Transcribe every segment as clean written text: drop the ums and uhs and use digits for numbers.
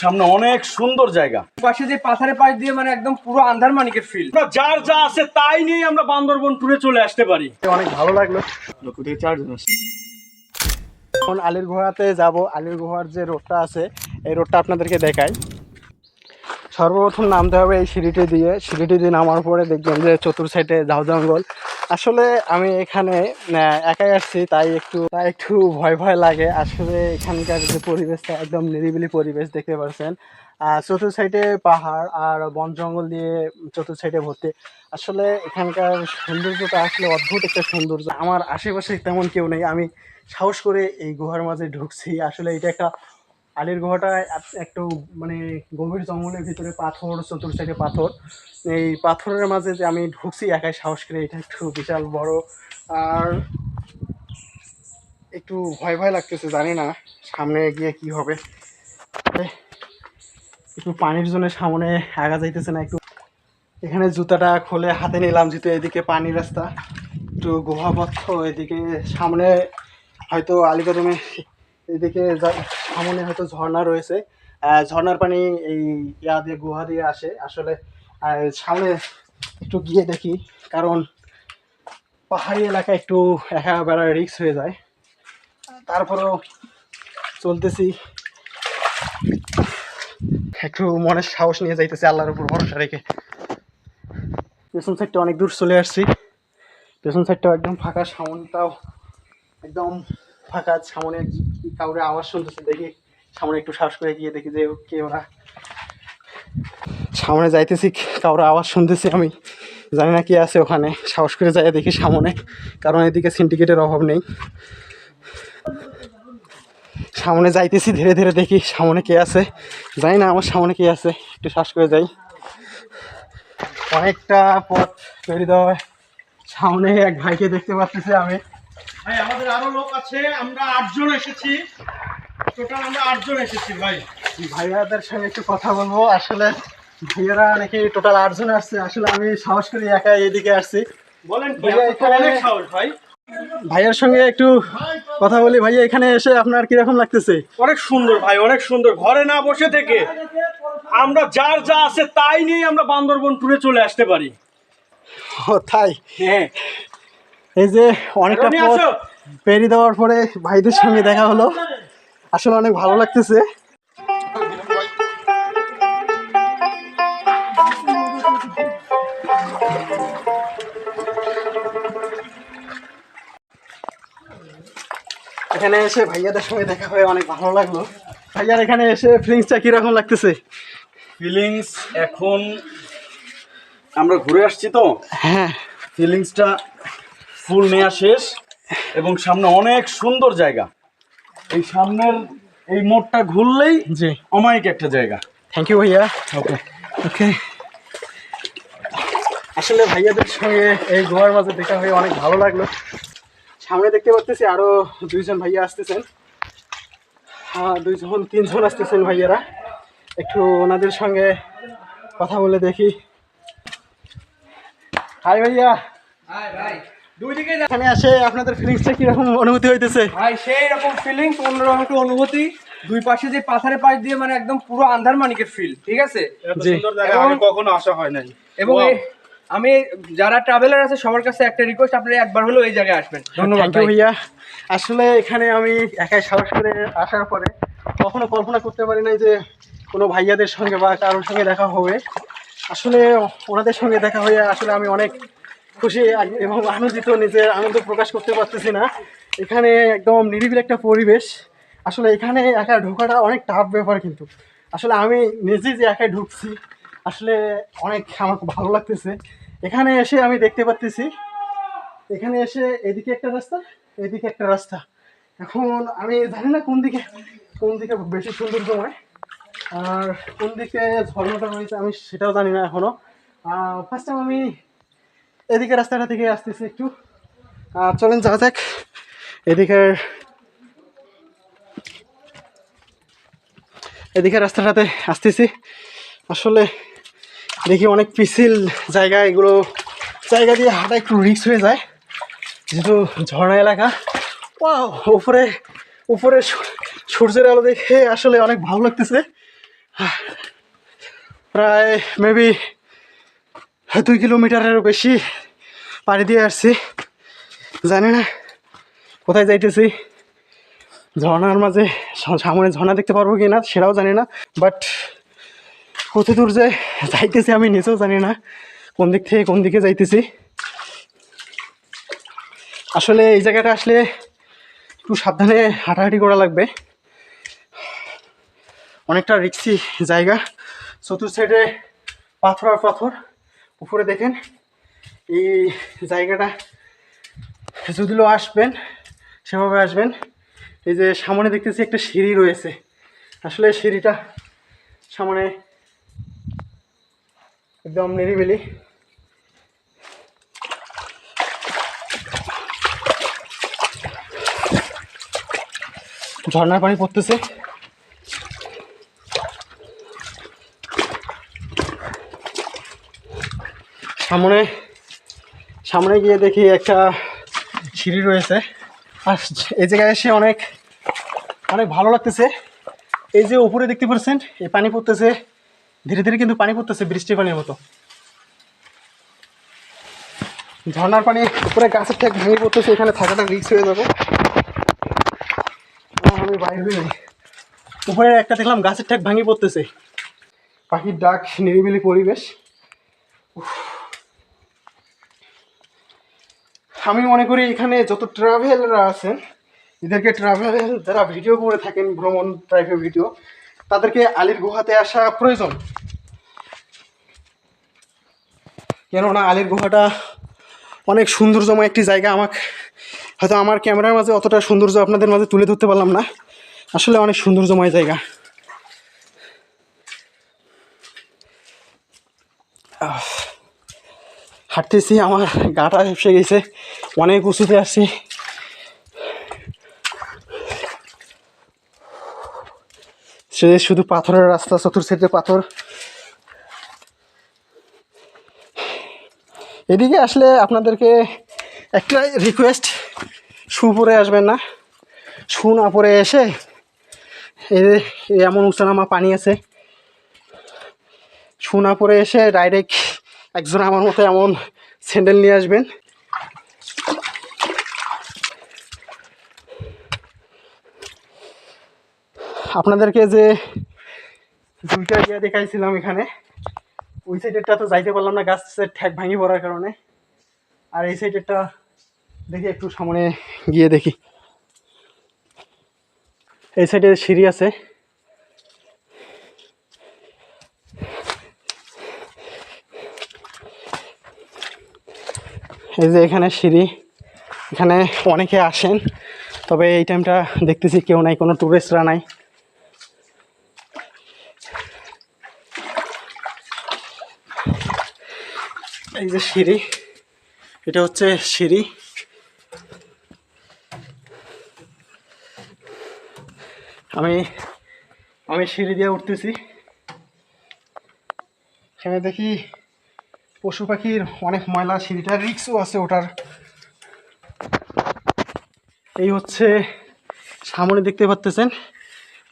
সামনে অনেক সুন্দর জায়গা, পাশে যে পাথারের পাশ দিয়ে মানে একদম পুরো আন্দারমানিকের ফিল। যার যা আছে তাই নিয়ে আমরা বান্দরবন ট্যুরে চলে আসতে পারি। অনেক ভালো লাগলো। এখন আলীর গুহাতে যাব। আলীর গুহার যে রোডটা আছে এই রোডটা আপনাদেরকে দেখাই। সর্বপ্রথম নামতে হবে এই সিঁড়িটি দিয়ে নামার পরে দেখবেন যে চতুর সাইডে ঝাউ জঙ্গল। আসলে আমি এখানে একাই আসছি, তাই একটু ভয় ভয় লাগে। আসলে এখানকার যে পরিবেশটা একদম নিরিবিলি পরিবেশ দেখতে পাচ্ছেন। চতুর সাইডে পাহাড় আর বন জঙ্গল দিয়ে চতুর সাইডে ভর্তি। আসলে এখানকার সৌন্দর্যটা আসলে অদ্ভুত একটা সৌন্দর্য। আমার আশেপাশে তেমন কেউ নেই, আমি সাহস করে এই গুহার মাঝে ঢুকছি। আসলে এটা একটা আলীর গুহাটা একটু মানে গভীর জঙ্গলের ভিতরে, পাথর, চতুর সাইডে পাথর। এই পাথরের মাঝে যে আমি ঢুকছি একাই সাহস করে, এটা একটু বিশাল বড়। আর একটু ভয় ভয় লাগতেছে, জানি না সামনে গিয়ে কি হবে। একটু পানির জন্য সামনে আগা যাইতেছে না। একটু এখানে জুতাটা খুলে হাতে নিলাম, যেহেতু এদিকে পানির রাস্তা, একটু গুহাবদ্ধ। এদিকে সামনে হয়তো আলীকদমে এদিকে সামনে হয়তো ঝর্ণা রয়েছে। ঝর্ণার পানি এই দিয়ে গুহা দিয়ে আসে। আসলে সামনে একটু গিয়ে দেখি, কারণ পাহাড়ি এলাকা একটু একেবারে রিস্ক হয়ে যায়। তারপরেও চলতেছি, একটু মনের সাহস নিয়ে যাইতেছি আল্লাহর উপর ভরসা রেখে। পেছন সাইডটা অনেক দূর চলে আসছি। পেছন সাইডটাও একদম ফাঁকা, সামনটাও একদম ফাঁকা। সামনে কাউরে আওয়াজ শুনতেছে, দেখি সামনে একটু সাহস করে গিয়ে দেখি যে কে ওরা। সামনে যাইতেছি, কাউরে আওয়াজ শুনতেছি, আমি জানি না কি আছে ওখানে। সাহস করে যাই দেখি সামনে, কারণ এদিকে সিন্ডিকেটের অভাব নেই। সামনে যাইতেছি ধীরে ধীরে, দেখি সামনে কে আছে। জানি না আমার সামনে কে আছে, একটু সাহস করে যাই। অনেকটা পথ তৈরি দেওয়া হয়। সামনে এক ভাইকে দেখতে পাচ্ছি আমি। ভাই আমাদের আরো লোক আছে, আমরা 8 জন এসেছি, টোটাল আমরা 8 জন এসেছি। ভাই ভাইয়াদের সঙ্গে একটু কথা বলবো। আসলে ভাইয়ারা নাকি টোটাল 8 জন আসছে। আসলে আমি সাহস করে একা এদিকে আসছি। বলেন ভাইয়া, অনেক সাহস ভাই। ভাইয়ার সঙ্গে একটু কথা বলি। ভাইয়া, এখানে এসে আপনার কিরকম লাগতেছে? অনেক সুন্দর ভাই, অনেক সুন্দর। ঘরে না বসে থেকে আমরা যার যা আছে তাই নিয়ে আমরা বান্দরবন ট্যুরে চলে আসতে পারি। ও তাই? হ্যাঁ, এই যে অনেকটা রনি, পথ আসো। পেরিয়ে দেওয়ার পরে ভাইদের সঙ্গে দেখা হলো, আসলে অনেক ভালো লাগতেছে। এখানে এসে ভাইয়াদের সঙ্গে দেখা হয়ে অনেক ভালো লাগলো। ভাইয়ার এখানে এসে ফিলিংসটা কিরকম লাগতেছে? ফিলিংস এখন আমরা ঘুরে আসছি তো, হ্যাঁ, ফিলিংসটা ফুল নেওয়া শেষ। এবং সামনে অনেক সুন্দর জায়গা। এই সামনের এই মোড়টা ঘুরলেই জি, অমায়িক একটা জায়গা। থ্যাংক ইউ ভাইয়া। ওকে ওকে, আসলে ভাইয়াদের সঙ্গে এই গোয়ার মাঝে দেখা হয়ে অনেক ভালো লাগলো। সামনে দেখতে পাচ্ছি আরো 2 জন ভাইয়া আসতেছেন। হ্যাঁ, 2 জন 3 জন আসতেছেন ভাইয়ারা। একটু ওনাদের সঙ্গে কথা বলে দেখি। হাই ভাইয়া। হাই ভাই, দুই দিকে এখানে আসে আপনাদের ফিলিংসটা কিরকম অনুভূতি হইতেছে? ভাই সেই রকম ফিলিংস, অন্যরকম একটা অনুভূতি। দুই পাশে যে পাথারের পাশ দিয়ে মানে একদম পুরো আন্দারমানিকের ফিল, ঠিক আছে। এত সুন্দর জায়গা আগে কখনো আসা হয় নাই। এবং Wow. আমি যারা ট্রাভেলার আছে সবার কাছে একটা রিকোয়েস্ট, আপনারা একবার হলেও এই জায়গায় আসবেন। ধন্যবাদ থ্যাংক ইউ ভাই। ভাইয়া। আসলে এখানে আমি একাই সাহস করে আসার পরে কখনো কল্পনা করতে পারি নাই যে কোনো ভাইয়াদের সঙ্গে বা কারোর সঙ্গে দেখা হবে। আসলে ওনাদের সঙ্গে দেখা হয়ে আসলে আমি অনেক খুশি এবং আনন্দিত। নিজের আনন্দ প্রকাশ করতে পারতেছি না। এখানে একদম নিরিবিলি একটা পরিবেশ। আসলে এখানে একা ঢোকাটা অনেক টাফ ব্যাপার, কিন্তু আসলে আমি নিজে যে একাই ঢুকছি, আসলে অনেক আমার খুব ভালো লাগতেছে। এখানে এসে আমি দেখতে পাচ্তেছি, এখানে এসে এদিকে একটা রাস্তা, এদিকে একটা রাস্তা। এখন আমি জানি না কোন দিকে বেশি সৌন্দর্যময় আর কোন দিকে ঝর্ণাটা রয়েছে, আমি সেটাও জানি না এখনো। ফার্স্ট টাইম আমি এদিকে রাস্তাটা থেকে আসতেছি। একটু চলেন যাওয়া যাক এদিকে রাস্তাটাতে আসতেছি। আসলে দেখি অনেক পিছিল জায়গা, এগুলো জায়গা দিয়ে হাঁটা একটু রিস্ক হয়ে যায় যেহেতু ঝর্ণা এলাকা। উপরে সূর্যের আলো দেখে আসলে অনেক ভালো লাগতেছে। প্রায় মেবি 2 কিলোমিটারেরও বেশি পাড়ি দিয়ে আসছি। জানি না কোথায় যাইতেছি, ঝর্ণার মাঝে সামনে ঝর্ণা দেখতে পারবো কি না সেটাও জানি না, বাট কত দূর যে যাইতেছি আমি নিজেও জানি না কোন দিক থেকে কোন দিকে যাইতেছি। আসলে এই জায়গাটা আসলে একটু সাবধানে হাঁটাহাঁটি করা লাগবে, অনেকটা রিক্সি জায়গা। চতুর্থ সাইডে পাথর আর পাথর। উপরে দেখেন এই জায়গাটা যদিও আসবেন সেভাবে আসবেন। এই যে সামনে দেখতেছি একটা সিঁড়ি রয়েছে, আসলে সিঁড়িটা সামনে একদম নিরিবিলি। ঝর্ণার পানি পড়তেছে। সামনে গিয়ে দেখি একটা সিঁড়ি রয়েছে। আর এই জায়গায় এসে অনেক ভালো লাগতেছে। এই যে উপরে দেখতে পাচ্ছেন এই পানি পড়তেছে, ধীরে ধীরে কিন্তু পানি পড়তেছে বৃষ্টির পানির মতো। ঝর্ণার পানি উপরে গাছের ঠেক ভেঙে পড়তেছে, এখানে থাকাটা রিস্ক হয়ে যাবে। আমি বাইরে বেরোই। উপরে একটা দেখলাম গাছের ঠেক ভাঙি পড়তেছে, পাখির ডাক, নিরিবিলি পরিবেশ। আমি মনে করি এখানে যত ট্রাভেলাররা আছেন এদেরকে ট্রাভেল যারা ভিডিও করে থাকেন, ভ্রমণ টাইপের ভিডিও, তাদেরকে আলীর গুহাতে আসা প্রয়োজন। কেননা আলীর গুহাটা অনেক সৌন্দর্যময় একটি জায়গা। হয়তো আমার ক্যামেরার মাঝে অতটা সৌন্দর্য আপনাদের মাঝে তুলে ধরতে পারলাম না, আসলে অনেক সৌন্দর্যময় জায়গা। হাঁটতেছি, আমার গাটা হেসে গেছে, অনেক উঁচুতে আসছি। সে শুধু পাথরের রাস্তা, চতুর্থ সাইডে পাথর। এদিকে আসলে আপনাদেরকে একটা রিকোয়েস্ট, শু পরে আসবেন না। শু না পরে এসে এমন উঁচানামা পানি আছে, শু না পরে এসে ডাইরেক্ট একজন আমার মতো এমন স্যান্ডেল নিয়ে আসবেন। আপনাদেরকে যে দুইটা ইয়ে দেখাইছিলাম এখানে, ওই সাইডেরটা তো যাইতে পারলাম না গাছের ঠ্যাক ভাঙি পড়ার কারণে। আর এই সাইডেরটা দেখি, একটু সামনে গিয়ে দেখি। এই সাইডে সিঁড়ি আছে, এই যে এখানে সিঁড়ি। এখানে অনেকে আসেন, তবে এই টাইমটা দেখতেছি কেউ নাই, কোনো টুরিস্টরা নাই। এই যে সিঁড়ি, এটা হচ্ছে সিঁড়ি। আমি সিঁড়ি দিয়ে উঠতেছি। এখানে দেখি পশু পাখির অনেক ময়লা, সিঁড়িটা রিক্সও আছে ওটার। এই হচ্ছে সামনে দেখতে পাচ্ছেন,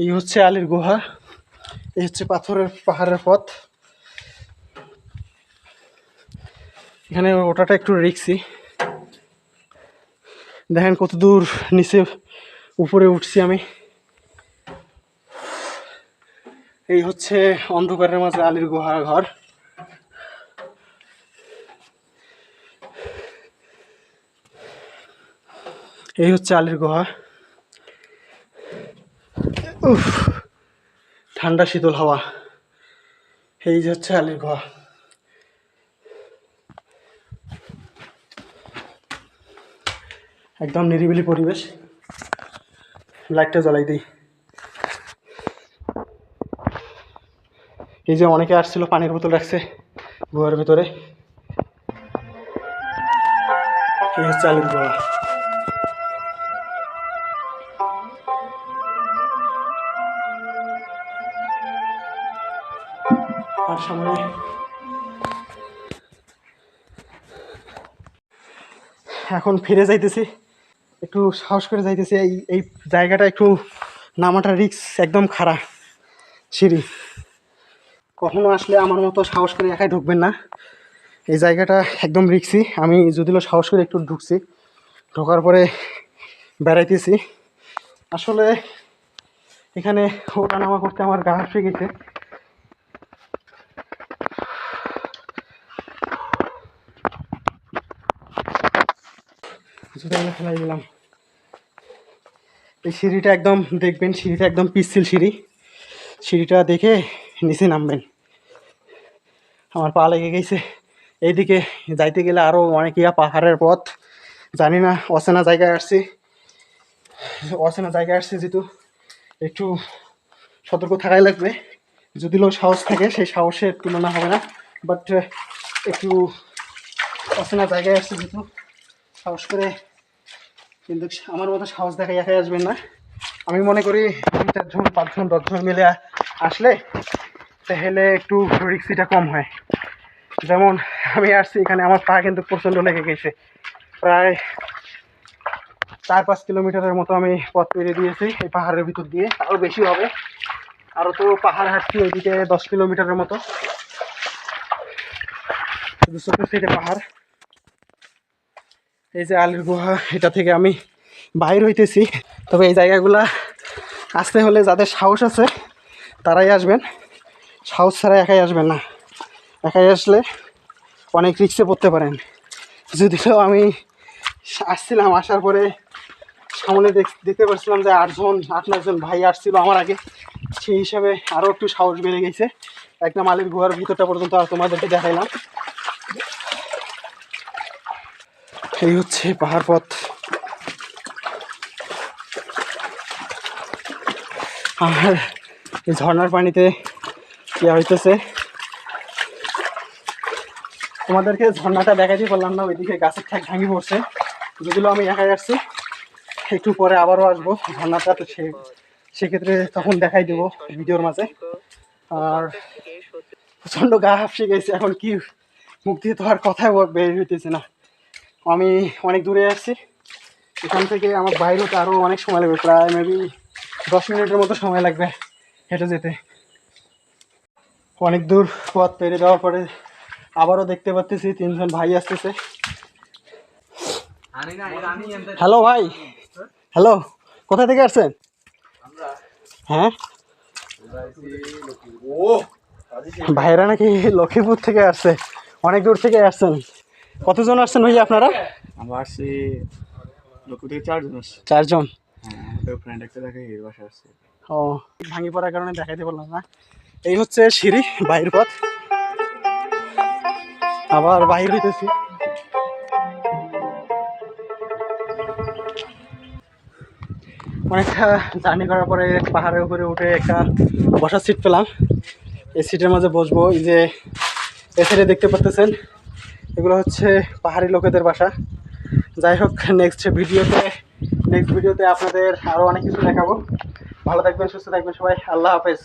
এই হচ্ছে আলীর গুহা, এই হচ্ছে পাহাড়ের পথ। এখানে ওটাটা একটু রিক্সি। দেখেন কত দূর নিচে উপরে উঠছি আমি। এই হচ্ছে অন্ধকারের মাঝে আলীর গুহার ঘর। এই হচ্ছে আলীর গুহা। উফ, ঠান্ডা শীতল হাওয়া। এই যে হচ্ছে আলীর গুহা। একদম নিরিবিলি পরিবেশ। লাইটটা জ্বালাই দিই। এই যে অনেকে আসছিল, পানির বোতল রাখছে গুহার ভিতরে। এই হচ্ছে আলীর গুহা। আর সামনে এখন ফিরে যাইতেছি, একটু সাহস করে যাইতেছি। এই জায়গাটা একটু নামাটা রিক্স, একদম খাড়া সিঁড়ি। কখনো আসলে আমার মতো সাহস করে একাই ঢুকবেন না। এই জায়গাটা একদম রিস্কি। আমি যদিও সাহস করে একটু ঢুকছি, ঢোকার পরে বেড়াইতেছি। আসলে এখানে ওঠানামা করতে আমার গা হাঁপিয়ে গেছে। জুতাগুলো ফেলাই দিলাম। এই সিঁড়িটা একদম দেখবেন, সিঁড়িটা একদম পিচ্ছিল সিঁড়ি। সিঁড়িটা দেখে নিচে নামবেন। আমার পা লেগে গেছে। এইদিকে যাইতে গেলে আরও অনেক পাহাড়ের পথ, জানি না। অচেনা জায়গায় আসছি, যেহেতু একটু সতর্ক থাকাই লাগবে। যদিও সাহস থাকে, সেই সাহসের তুলনা হবে না, বাট একটু অচেনা জায়গায় আসছি যেহেতু সাহস করে, কিন্তু আমার মতো সাহস দেখাই একাই আসবেন না। আমি মনে করি 2-4 জন 5 জন 10 জন মিলে আসলে তাহলে একটু রিস্কটা কম হয়। যেমন আমি আসছি এখানে, আমার পা কিন্তু প্রচণ্ড লেগে গেছে। প্রায় 4-5 কিলোমিটারের মতো আমি পথ পেরিয়ে দিয়েছি এই পাহাড়ের ভিতর দিয়ে, আরও বেশি হবে। আরও তো পাহাড় হাঁটছি ওইদিকে 10 কিলোমিটারের মতো, শুধু চোখের সাইডে পাহাড়। এই যে আলের গুহা, এটা থেকে আমি বাইর হইতেছি। তবে এই জায়গাগুলা আসতে হলে যাদের সাহস আছে তারাই আসবেন, সাহস ছাড়া একাই আসবেন না। একাই আসলে অনেক রিস্কে পড়তে পারেন। যদিও আমি আসছিলাম, আসার পরে সামনে দেখতে পাচ্ছিলাম যে 8-9 জন ভাই আসছিল আমার আগে, সেই হিসাবে আরও একটু সাহস বেড়ে গেছে। একদম আলের গুহার ভিতরটা পর্যন্ত আর তোমাদেরকে দেখাইলাম। এই হচ্ছে পাহাড় পথ। আর এই ঝর্ণার পানিতে কি হইতেছে তোমাদেরকে ঝর্ণাটা দেখাইতে পারলাম না, ওইদিকে গাছের ঠ্যাক ভাঙি পড়ছে। যদিও আমি একাই আসছি, একটু পরে আবারও আসবো ঝর্ণাটা, তো সেক্ষেত্রে তখন দেখাই দেবো ভিডিওর মাঝে। আর প্রচণ্ড গা হাঁপিয়ে গেছে, এখন কি মুখ দিয়ে তো আর কথাই বের হইতেছে না। আমি অনেক দূরে আসছি, এখান থেকে আমার বাইরে হতে আরও অনেক সময় লাগবে, প্রায় মেবি 10 মিনিটের মতো সময় লাগবে হেঁটে যেতে। অনেক দূর পথ পেরিয়ে দেওয়ার পরে আবারও দেখতে পাচ্ছি 3 জন ভাই আসতেছে। হ্যালো ভাই, হ্যালো, কোথা থেকে আসছেন? হ্যাঁ, ভাইরা নাকি লক্ষ্মীপুর থেকে আসছে, অনেক দূর থেকে আসছেন। কতজন আসছেন ভাইয়া আপনারা? আমরা আসছি লক্ষ্মীপুর থেকে 4 জন আসছি। 4 জন। হ্যাঁ, ফ্রেন্ড একটা দেখে এর বাসা আসছে। ও, ভাঙি পড়ার কারণে দেখাইতে পারলাম না। এই হচ্ছে সিঁড়ি, বাইরের পথ। আবার বাইর হইতেছি। অনেকটা জার্নি করার পরে পাহাড়ের উপরে উঠে একটা বসার সিট পেলাম। এই সিটের মাঝে বসবো। এই যে এ সাইডে দেখতে পাচ্ছেন, এগুলো হচ্ছে পাহাড়ি লোকেদের বাসা। যাই হোক, নেক্সট ভিডিওতে আপনাদের আরও অনেক কিছু দেখাবো। ভালো থাকবেন, সুস্থ থাকবেন সবাই। আল্লাহ হাফেজ।